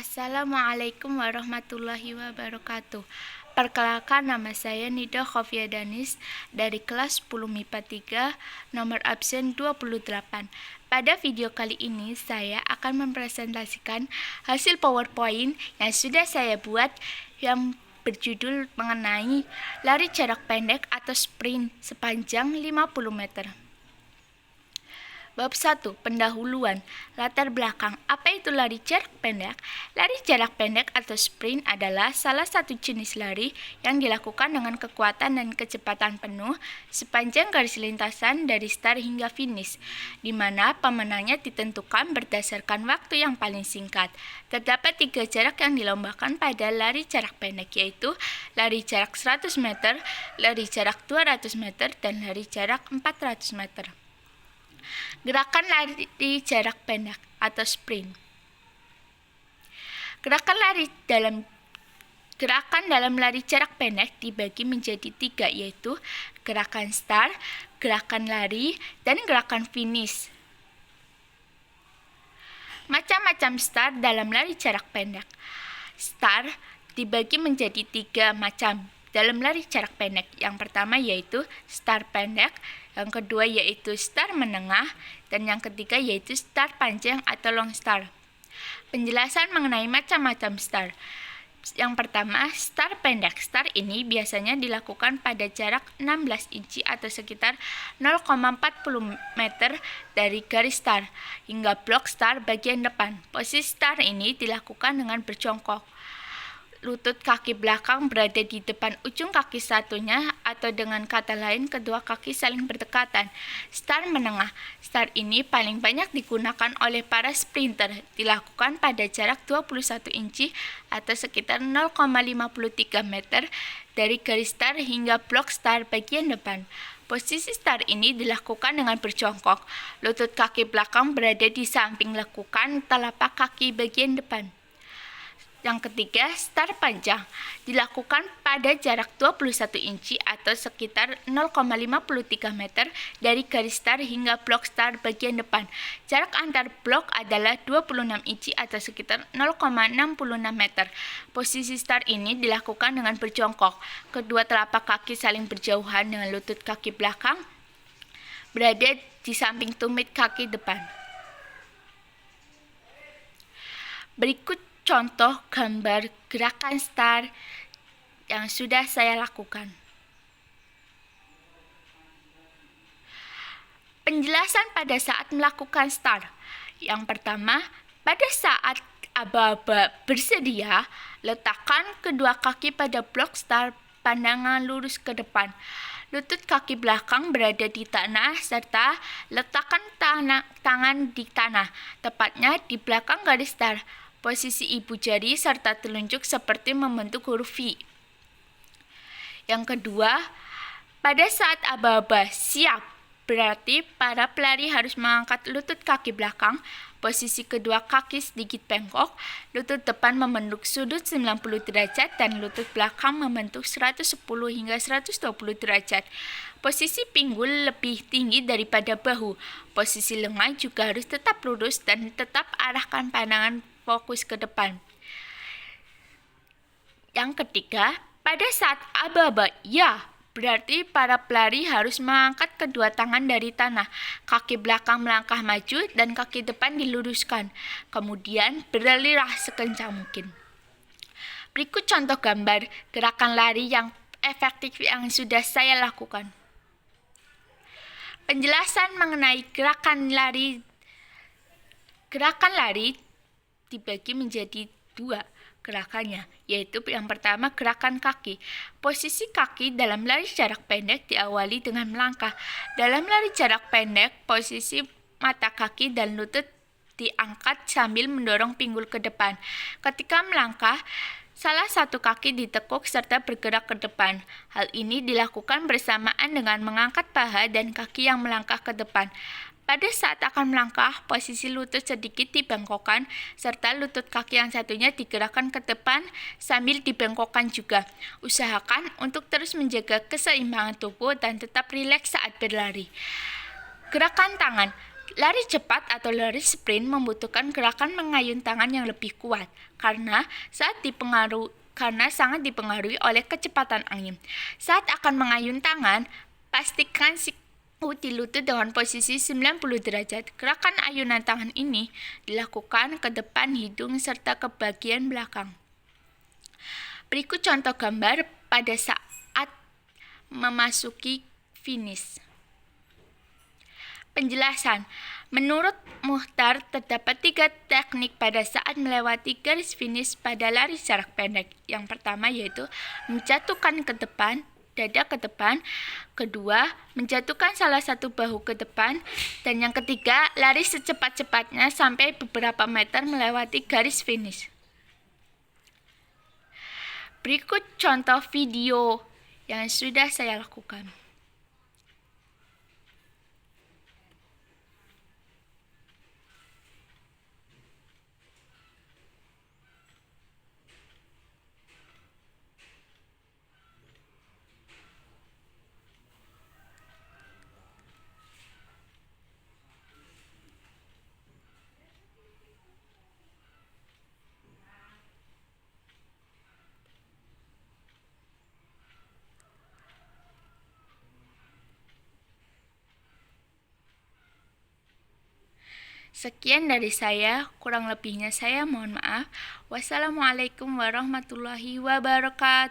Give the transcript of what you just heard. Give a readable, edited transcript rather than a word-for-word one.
Assalamualaikum warahmatullahi wabarakatuh. Perkenalkan, nama saya Nida Khofia Danis dari kelas 10 MIPA 3, nomor absen 28. Pada video kali ini saya akan mempresentasikan hasil PowerPoint yang sudah saya buat yang berjudul mengenai lari jarak pendek atau sprint sepanjang 50 meter. Bab 1. Pendahuluan. Latar belakang. Apa itu lari jarak pendek? Lari jarak pendek atau sprint adalah salah satu jenis lari yang dilakukan dengan kekuatan dan kecepatan penuh sepanjang garis lintasan dari start hingga finish, di mana pemenangnya ditentukan berdasarkan waktu yang paling singkat. Terdapat 3 jarak yang dilombakan pada lari jarak pendek, yaitu lari jarak 100 meter, lari jarak 200 meter, dan lari jarak 400 meter. Gerakan lari jarak pendek atau sprint. Gerakan dalam lari jarak pendek dibagi menjadi 3, yaitu gerakan start, gerakan lari, dan gerakan finish. Macam-macam start dalam lari jarak pendek. Start dibagi menjadi 3 macam dalam lari jarak pendek. Yang pertama yaitu start pendek, yang kedua yaitu start menengah, dan yang ketiga yaitu start panjang atau long start. Penjelasan mengenai macam-macam start. Yang pertama, start pendek. Start ini biasanya dilakukan pada jarak 16 inci atau sekitar 0,40 meter dari garis start hingga blok start bagian depan. Posisi start ini dilakukan dengan berjongkok. Lutut kaki belakang berada di depan ujung kaki satunya, atau dengan kata lain kedua kaki saling berdekatan. Start menengah. Start ini paling banyak digunakan oleh para sprinter, dilakukan pada jarak 21 inci atau sekitar 0,53 meter dari garis start hingga blok start bagian depan. Posisi start ini dilakukan dengan berjongkok. Lutut kaki belakang berada di samping lekukan telapak kaki bagian depan. Yang ketiga, start panjang, dilakukan pada jarak 21 inci atau sekitar 0,53 meter dari garis start hingga blok start bagian depan. Jarak antar blok adalah 26 inci atau sekitar 0,66 meter. Posisi start ini dilakukan dengan berjongkok. Kedua telapak kaki saling berjauhan dengan lutut kaki belakang berada di samping tumit kaki depan. Berikut contoh gambar gerakan start yang sudah saya lakukan. Penjelasan pada saat melakukan start. Yang pertama, pada saat aba-aba bersedia, letakkan kedua kaki pada blok start, pandangan lurus ke depan. Lutut kaki belakang berada di tanah serta letakkan tangan di tanah, tepatnya di belakang garis start. Posisi ibu jari serta telunjuk seperti membentuk huruf V. Yang kedua, pada saat aba-aba siap, berarti para pelari harus mengangkat lutut kaki belakang, posisi kedua kaki sedikit bengkok, lutut depan membentuk sudut 90 derajat, dan lutut belakang membentuk 110 hingga 120 derajat. Posisi pinggul lebih tinggi daripada bahu. Posisi lengan juga harus tetap lurus dan tetap arahkan pandangan fokus ke depan. Yang ketiga, pada saat aba-aba ya, berarti para pelari harus mengangkat kedua tangan dari tanah. Kaki belakang melangkah maju dan kaki depan diluruskan. Kemudian berlarilah sekencang mungkin. Berikut contoh gambar gerakan lari yang efektif yang sudah saya lakukan. Penjelasan mengenai gerakan lari dibagi menjadi 2 gerakannya, yaitu yang pertama gerakan kaki. Posisi kaki dalam lari jarak pendek diawali dengan melangkah. Dalam lari jarak pendek, posisi mata kaki dan lutut diangkat sambil mendorong pinggul ke depan. Ketika melangkah, salah satu kaki ditekuk serta bergerak ke depan. Hal ini dilakukan bersamaan dengan mengangkat paha dan kaki yang melangkah ke depan. Pada saat akan melangkah, posisi lutut sedikit dibengkokkan, serta lutut kaki yang satunya digerakkan ke depan sambil dibengkokkan juga. Usahakan untuk terus menjaga keseimbangan tubuh dan tetap rileks saat berlari. Gerakan tangan. Lari cepat atau lari sprint membutuhkan gerakan mengayun tangan yang lebih kuat karena sangat dipengaruhi oleh kecepatan angin. Saat akan mengayun tangan, pastikan siku di lutut dengan posisi 90 derajat. Gerakan ayunan tangan ini dilakukan ke depan hidung serta ke bagian belakang. Berikut contoh gambar pada saat memasuki finish. Penjelasan. Menurut Muhtar, terdapat 3 teknik pada saat melewati garis finish pada lari jarak pendek. Yang pertama yaitu menjatuhkan ke depan, dada ke depan. Kedua, menjatuhkan salah satu bahu ke depan. Dan yang ketiga, lari secepat-cepatnya sampai beberapa meter melewati garis finish. Berikut contoh video yang sudah saya lakukan. Sekian dari saya, kurang lebihnya saya mohon maaf. Wassalamualaikum warahmatullahi wabarakatuh.